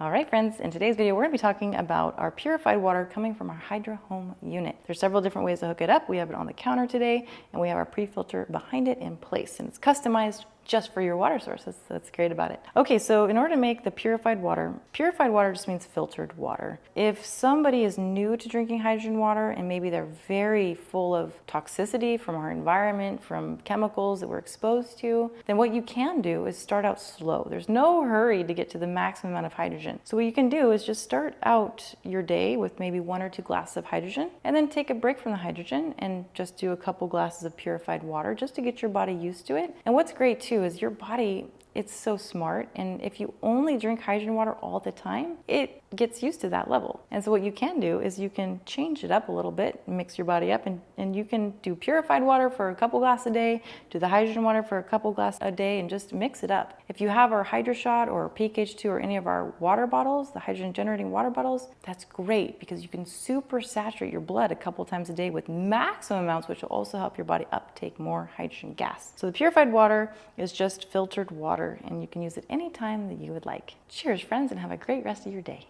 All right, friends, in today's video, we're gonna be talking about our purified water coming from our Hydra Home Unit. There's several different ways to hook it up. We have it on the counter today, and we have our pre-filter behind it in place, and it's customized just for your water source. That's great about it. Okay, so in order to make the purified water just means filtered water. If somebody is new to drinking hydrogen water and maybe they're very full of toxicity from our environment, from chemicals that we're exposed to, then what you can do is start out slow. There's no hurry to get to the maximum amount of hydrogen. So what you can do is just start out your day with maybe 1 or 2 glasses of hydrogen, and then take a break from the hydrogen and just do a couple glasses of purified water just to get your body used to it. And what's great too is your body, it's so smart, and if you only drink hydrogen water all the time, it gets used to that level. And so what you can do is you can change it up a little bit, mix your body up, and you can do purified water for a couple glasses a day, do the hydrogen water for a couple glasses a day, and just mix it up. If you have our Hydra Shot or PK2 or any of our water bottles, the hydrogen generating water bottles, that's great because you can super saturate your blood a couple times a day with maximum amounts, which will also help your body uptake more hydrogen gas. So the purified water is just filtered water, and you can use it anytime that you would like. Cheers, friends, and have a great rest of your day.